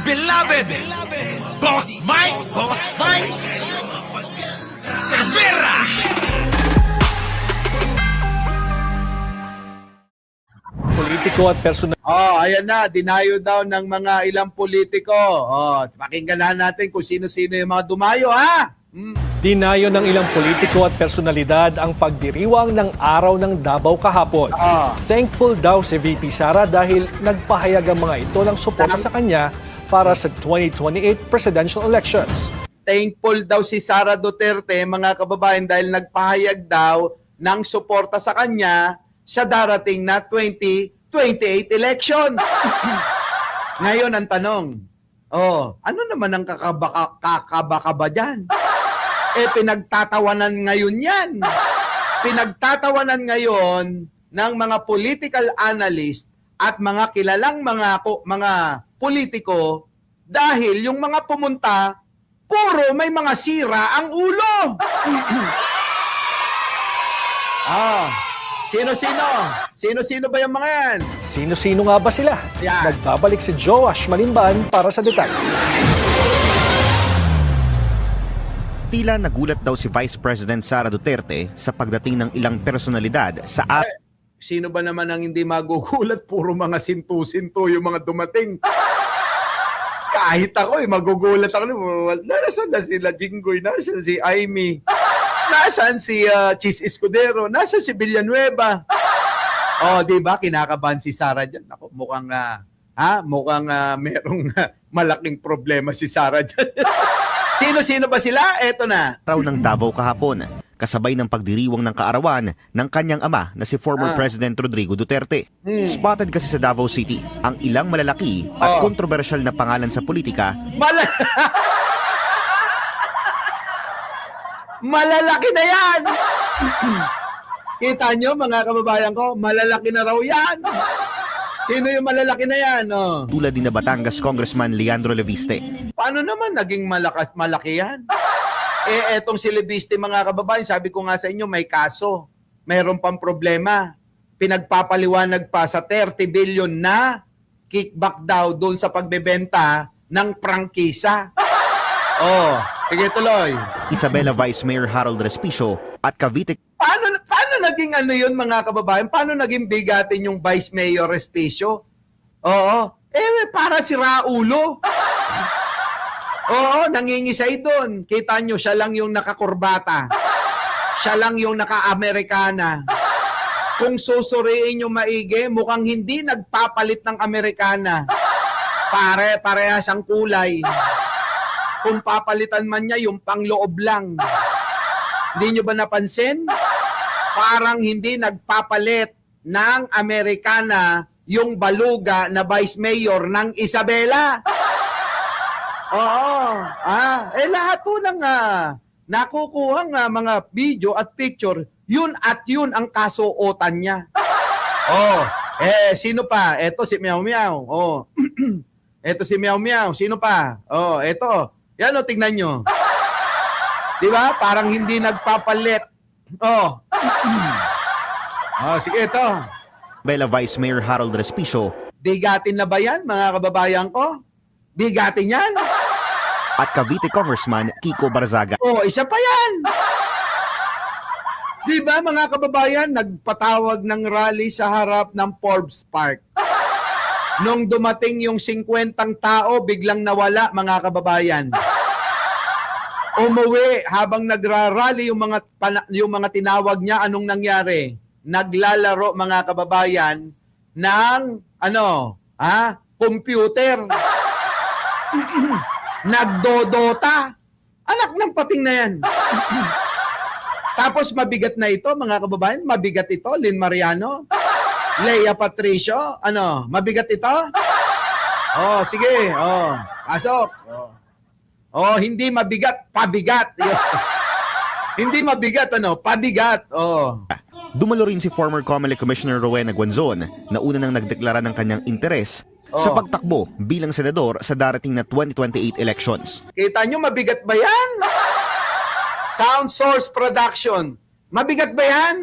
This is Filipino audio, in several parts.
beloved Boss Mike Cervera. Politiko at personal. Ayan na, dinayo daw ng mga ilang politiko. Pakinggan natin kung sino-sino yung mga dumayo, ha? Dinayo ng ilang politiko at personalidad ang pagdiriwang ng araw ng Davao kahapon. Thankful daw si VP Sara dahil nagpahayag ang mga ito ng suporta sa kanya para sa 2028 presidential elections. Thankful daw si Sara Duterte, mga kababayan, dahil nagpahayag daw ng suporta sa kanya sa darating na 2028 election. Ngayon ang tanong, ano naman ang kakabaka ba dyan? Pinagtatawanan ngayon yan. Pinagtatawanan ngayon ng mga political analyst at mga kilalang mga politiko dahil yung mga pumunta, puro may mga sira ang ulo. Sino-sino? Sino-sino ba yung mga yan? Sino-sino nga ba sila? Yan. Nagbabalik si Joash Malimban para sa detalye. Tila nagulat daw si Vice President Sara Duterte sa pagdating ng ilang personalidad sa Sino ba naman ang hindi magugulat? Puro mga sintu-sintu yung mga dumating. Kahit ako, magugulat ako. Nasaan na sila Jinggoy? Nasaan si Aimee? Nasaan si Chis Escudero? Nasaan si Villanueva? Di ba? Kinakabahan si Sara dyan. Ako, mukhang merong malaking problema si Sara dyan. Sino-sino ba sila? Eto na. araw ng Davao kahapon, kasabay ng pagdiriwang ng kaarawan ng kanyang ama na si former President Rodrigo Duterte. Spotted kasi sa Davao City ang ilang malalaki at kontrobersyal na pangalan sa politika. Malalaki na yan! Kita nyo, mga kababayan ko, malalaki na raw yan! Sino yung malalaki na yan? Tulad din na Batangas Congressman Leandro Leviste. Paano naman naging malaki yan? Etong si Leviste, mga kababayan, sabi ko nga sa inyo, may kaso. Mayroon pang problema. Pinagpapaliwanag pa sa 30 billion na kickback daw doon sa pagbebenta ng prangkisa. Sige tuloy. Isabela Vice Mayor Harold Respicio at Cavite Paano naging yun, mga kababayan? Paano naging bigatin yung Vice Mayor Respicio? Para si Raulo. Nangingisay doon. Kita nyo, siya lang yung nakakurbata. Siya lang yung naka-Amerikana. Kung susuriin nyo maigi, mukhang hindi nagpapalit ng Amerikana. Parehas ang kulay. Kung papalitan man niya, yung pangloob lang. Hindi nyo ba napansin? Parang hindi nagpapalit ng Amerikana yung baluga na Vice Mayor ng Isabela. Lahat po ng nakukuhang mga video at picture, yun ang kasuotan niya. Sino pa? Eto si Meow Meow. Eto si Meow Meow. Sino pa? Eto. Yan tignan nyo. Di ba? Parang hindi nagpapalit. Sige, ito. Isabela Vice Mayor Harold Respicio Bigatin na ba yan, mga kababayan ko? Bigatin yan? at Cavite Congressman Kiko Barzaga. Isa pa yan. Di ba, mga kababayan, nagpatawag ng rally sa harap ng Forbes Park. Nung dumating yung 50 tao, biglang nawala, mga kababayan. Umuwi habang nagrarally yung mga tinawag niya, anong nangyari? Naglalaro, mga kababayan, ng computer. Nagdodota. Anak ng pating na yan. Tapos mabigat na ito, mga kababayan. Mabigat ito, Lynn Mariano. Leia Patricio. Mabigat ito? Sige. Pasok. Hindi mabigat, pabigat. Hindi mabigat, pabigat. Dumalo rin si former COMELEC Commissioner Rowena Guanzon na una nang nagdeklara ng kanyang interes sa pagtakbo bilang senador sa darating na 2028 elections. Kita nyo, mabigat ba yan? Sound Source Production. Mabigat ba yan?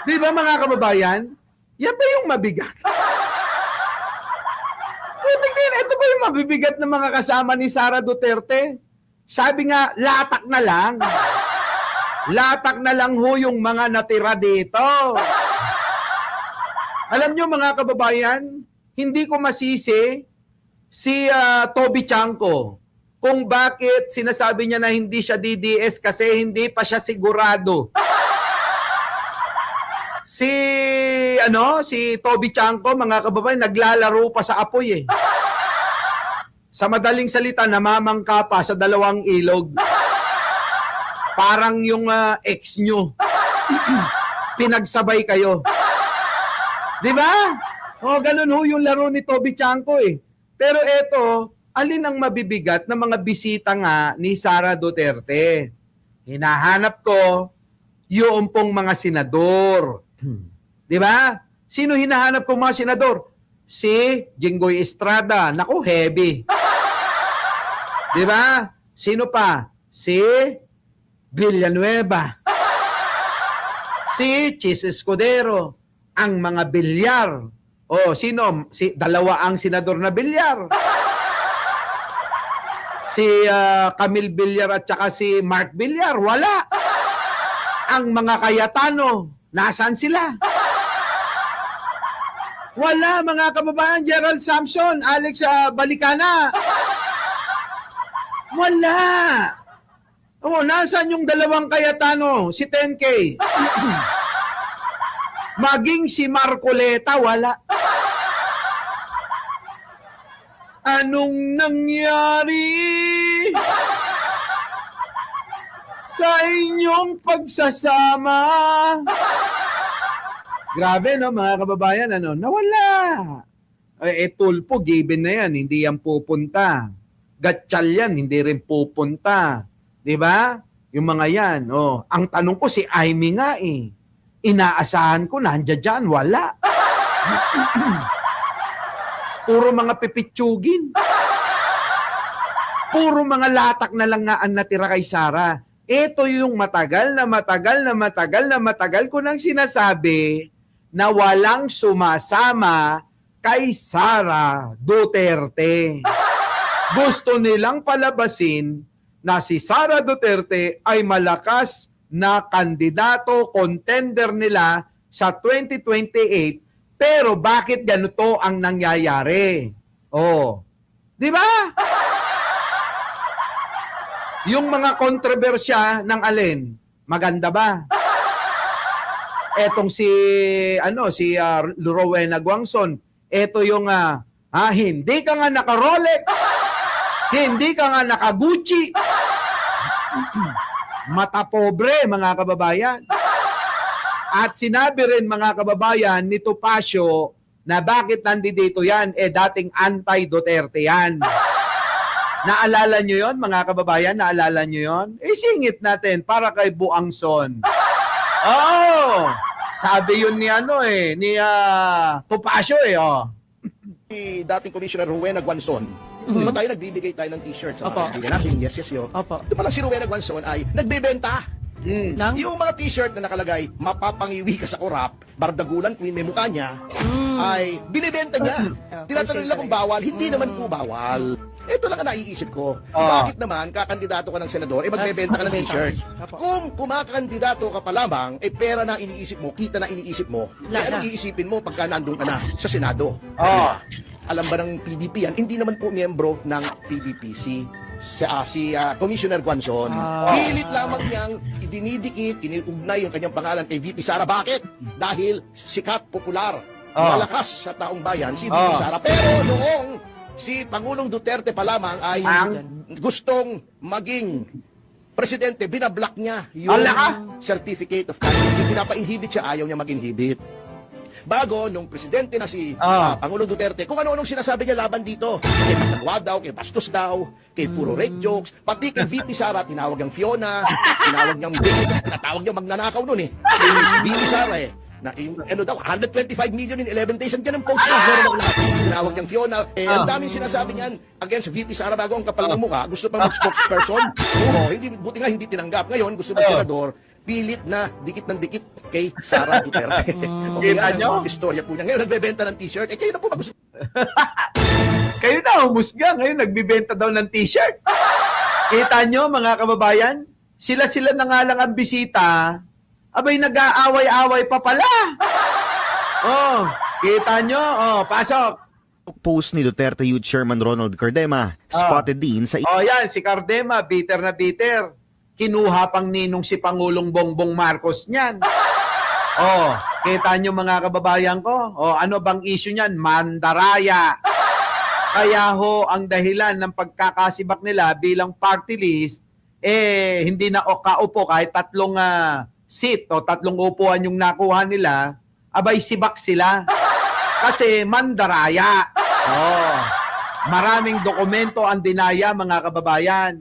Di ba, mga kababayan? Yan ba yung mabigat? Ano ba yung mabibigat na mga kasama ni Sara Duterte? Sabi nga, latak na lang. Latak na lang ho yung mga natira dito. Alam nyo mga kababayan, hindi ko masisi si Toby Chanco kung bakit sinasabi niya na hindi siya DDS kasi hindi pa siya sigurado. Si Toby Chanco, mga kababayan, naglalaro pa sa apoy eh. Sa madaling salita, namamangka pa sa dalawang ilog. Parang yung ex nyo. Pinagsabay kayo. Di ba? O, ganun ho yung laro ni Toby Chanco eh. Pero eto, alin ang mabibigat na mga bisita nga ni Sara Duterte? Hinahanap ko yung pong mga senador. Di ba? Sino hinahanap ko mga senador? Si Jinggoy Estrada. Naku, heavy. Di ba? Sino pa? Si Villanueva. Si Chis Escudero. Ang mga bilyar. O, sino? Dalawa ang senador na bilyar. Si Camille Villar at saka si Mark Villar. Wala. Ang mga Cayetano. Nasaan sila? Wala, mga kababayan. Gerald Samson, Alex Balicana. Wala. Oh, nasaan yung dalawang Cayetano? Si 10K. Maging si Marcoleta, wala. Anong nangyari sa inyong pagsasama? Grabe, no, mga kababayan, nawala. Tulpo, given na yan, hindi yan pupunta. Gatchal yan, hindi rin pupunta. Di ba? Yung mga yan. Oh. Ang tanong ko, si Aimee nga eh. Inaasahan ko, nandiyan dyan, wala. Puro mga pipitsugin. Puro mga latak na lang nga ang natira kay Sara. Ito yung matagal ko nang sinasabi na walang sumasama kay Sara Duterte. Gusto nilang palabasin na si Sara Duterte ay malakas na kandidato, contender nila sa 2028, pero bakit ganito ang nangyayari? Oh, di ba? Yung mga kontrobersya ng alin, maganda ba? Etong si Rowena Guangson, eto yung hindi ka nga naka-Rolex, hindi ka nga naka-Gucci. Mata pobre, mga kababayan. At sinabi rin, mga kababayan, ni Topacio na bakit nandito yan, dating anti-Duterte yan. Naalala nyo yon, mga kababayan? Naalala nyo yon? Singit natin para kay Buangson. Oh! Sabi yun ni Topacio oh. Si dating Commissioner Rowena Guanzon, di ba tayo nagbibigay tayo ng t-shirt sa mga kaibigan natin? Yes, yo. Ito palang si Rowena Guanzon ay nagbebenta. Yung mga t-shirt na nakalagay, mapapangiwi ka sa korap, bardagulan kung may mukha niya, ay binibenta niya. Tinatanong nila kung bawal, hindi naman po bawal. Ito lang ang naiisip ko. Bakit naman kakandidato ka ng senador, magbebenta ka ng t-shirt? Kung kumakakandidato ka pa lamang, pera na iniisip mo, kita na iniisip mo, anong iisipin mo pagka nandun ka na sa Senado? Alam ba ng PDP yan? Hindi naman po miyembro ng PDP si Commissioner Guanzon. Pilit lamang niyang idinidikit, iniugnay yung kanyang pangalan kay VP Sara. Bakit? Dahil sikat, popular, malakas sa taong bayan si VP Sara. Pero noong si Pangulong Duterte pa lamang ay gustong maging presidente, binablock niya yung certificate of candidacy. Pinapa-inhibit siya, ayaw niya mag-inhibit. Bago, nung presidente na si Pangulong Duterte, kung ano-anong sinasabi niya laban dito. Kay Pasagwa daw, kay Bastos daw, kay puro rape jokes, pati kay VP Sara, tinawag niyang Fiona, tinawag niyang basically, tinatawag niyang magnanakaw nun VP Sara na yung, daw, 125 million in 11 days, ang ganun post na, meron ako lahat. Tinawag niyang Fiona, ang daming sinasabi niyan against VP Sara bago ang kapal ng mukha, gusto pang mag-spokesperson. Oo, buti nga hindi tinanggap. Ngayon, gusto mag-senador, pilit na dikit ng dikit kay Sara Duterte. Okay, Kita nyo? Istorya po niya. Ngayon, nagbebenta ng t-shirt. Kayo na po ba gusto? Kayo daw, humusga. Ngayon, nagbibenta daw ng t-shirt. Kita nyo, mga kababayan? Sila na nga lang ang bisita. Abay, nag-aaway-away pa pala. Oh, kita nyo? Oh, pasok. Post ni Duterte Youth Chairman Ronald Cardema, spotted din sa Oh, yan, si Cardema, bitter na bitter. Kinuha pang ninong si Pangulong Bongbong Marcos niyan. Oh, kita nyo mga kababayan ko? Oh, ano bang issue niyan? Mandaraya. Kaya ho, ang dahilan ng pagkakasibak nila bilang party list, hindi na kaupo kahit 3 seat o 3 upuan yung nakuha nila, abay sibak sila. Kasi mandaraya. Oh, maraming dokumento ang dinaya, mga kababayan.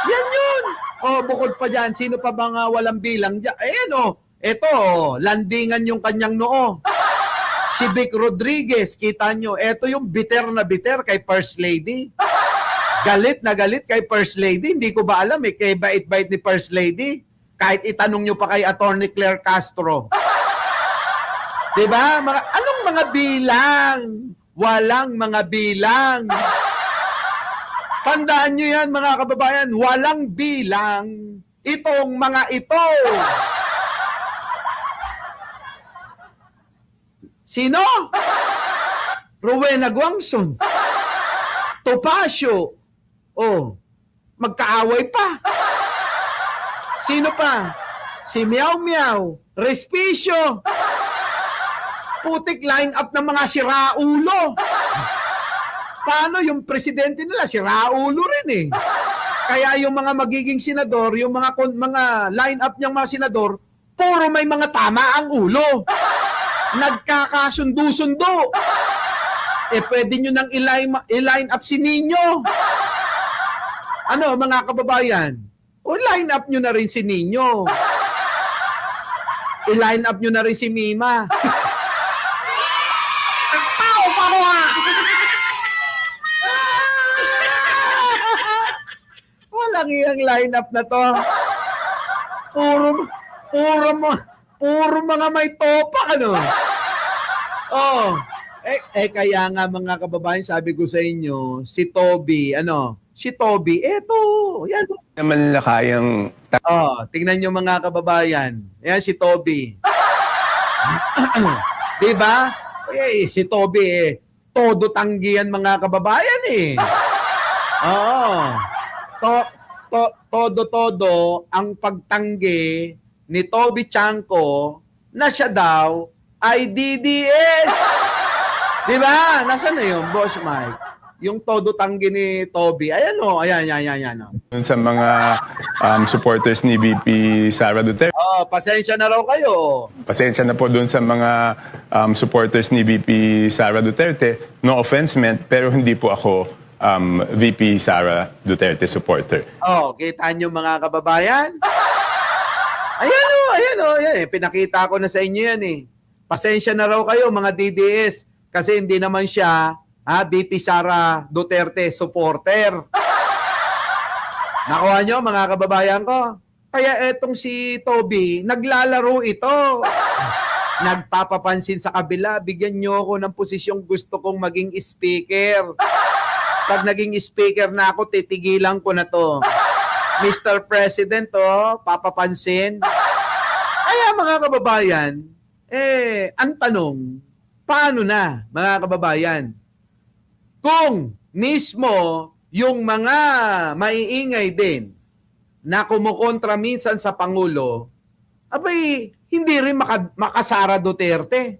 Yan yun. Oh, bukod pa dyan, sino pa bang walang bilang dyan? Ayan eto, landingan yung kanyang noo. Si Vic Rodriguez, kita nyo, eto yung bitter na bitter kay First Lady. Galit na galit kay First Lady. Hindi ko ba alam kay bait-bait ni First Lady. Kahit itanong nyo pa kay Attorney Claire Castro. Diba? Anong mga bilang? Walang mga bilang. Tandaan nyo yan, mga kababayan, walang bilang itong mga ito. Sino? Rowena Guangson. Topacio. Oh, magkaaway pa. Sino pa? Si Miao Miao. Respicio. Putik line up ng mga siraulo. Paano yung presidente nila? Siraulo rin eh. Kaya yung mga magiging senador, yung mga line up niyang mga senador, puro may mga tama ang ulo. Nagkakasundo-sundo. Pwede nyo nang i-line up si Nino. Ano, mga kababayan? O line up nyo na rin si Nino. I-line up nyo na rin si Mima. Tao pa ko ha! Walang iyang line up na to. Puro mga may topak, ano? Oh. Kaya nga mga kababayan, sabi ko sa inyo, si Toby, eto, yan. Naman nila kayang Tingnan nyo mga kababayan. Yan si Toby. Diba? Si Toby, todo tanggihan mga kababayan eh. Oo. Todo ang pagtanggi ni Toby Chanco na siya daw ay DDS. Diba? Nasaan na yun, Boss Mike? Yung todo tanggi ni Toby. Ayan o. Ayan. sa mga supporters ni VP Sara Duterte. Pasensya na raw kayo. Pasensya na po dun sa mga supporters ni VP Sara Duterte. No offense meant, pero hindi po ako VP Sara Duterte supporter. Kita nyo mga kababayan? Ayan o. Pinakita ko na sa inyo yan eh. Pasensya na raw kayo mga DDS. Kasi hindi naman siya VP Sara Duterte supporter. Nakuha nyo mga kababayan ko? Kaya etong si Toby, naglalaro ito. Nagpapapansin sa kabila, bigyan nyo ako ng posisyong gusto kong maging speaker. Pag naging speaker na ako, titigilan ko na to. Mr. President, papapansin. Kaya mga kababayan, ang tanong, paano na mga kababayan? Kung mismo yung mga maiingay din na kumukontra minsan sa Pangulo, abay, hindi rin makasara Duterte.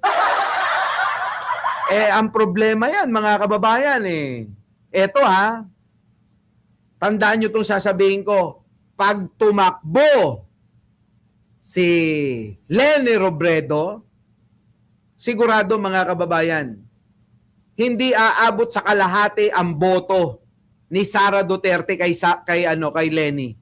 Ang problema yan, mga kababayan Eto tandaan nyo itong sasabihin ko, pag tumakbo si Leni Robredo, sigurado mga kababayan, hindi aabot sa kalahati ang boto ni Sara Duterte kay Leni.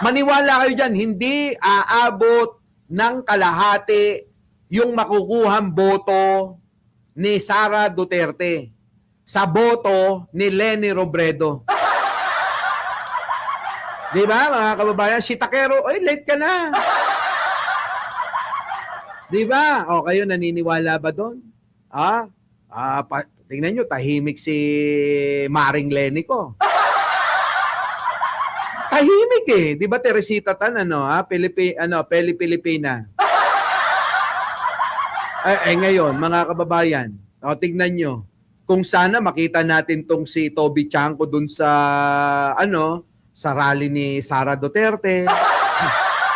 Maniwala kayo dyan, hindi aabot ng kalahati yung makukuhang boto ni Sara Duterte sa boto ni Leni Robredo. Di ba mga kababayan? Si Takero, late ka na. Di ba? Kayo naniniwala ba doon? Tingnan nyo, tahimik si Maring Lenny ko. Tahimik eh. Di ba Teresita Tan, Pilipina. Ngayon, mga kababayan, tignan nyo. Kung sana makita natin tong si Toby Chanco dun sa, sa rally ni Sara Duterte.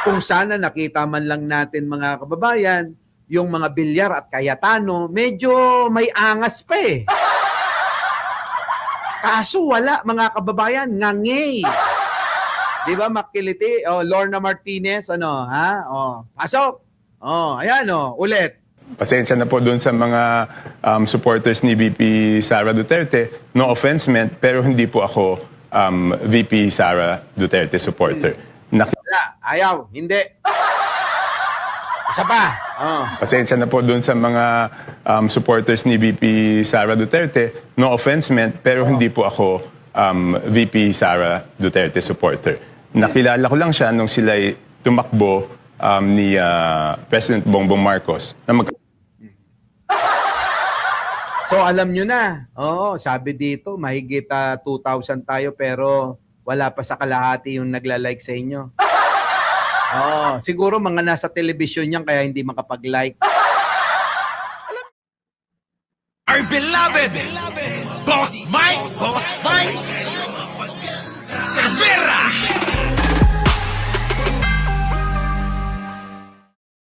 Kung sana nakita man lang natin, mga kababayan, yung mga Bilyar at Cayetano, medyo may angas pa eh. Kaso wala, mga kababayan, ngangay. Di ba, makiliti? Lorna Martinez, pasok. Ayan, ulit. Pasensya na po doon sa mga supporters ni VP Sara Duterte. No offense meant, pero hindi po ako VP Sara Duterte supporter. Wala, ayaw, hindi. Isa pa. Pasensya na po doon sa mga supporters ni VP Sara Duterte. No offense meant, pero hindi po ako VP Sara Duterte supporter. Nakilala ko lang siya nung sila'y tumakbo ni President Bongbong Marcos. So alam nyo na. Sabi dito, mahigit 2,000 tayo pero wala pa sa kalahati yung nagla-like sa inyo. Siguro mga nasa television yan kaya hindi makapag-like. Our beloved Boss Mike Cervera.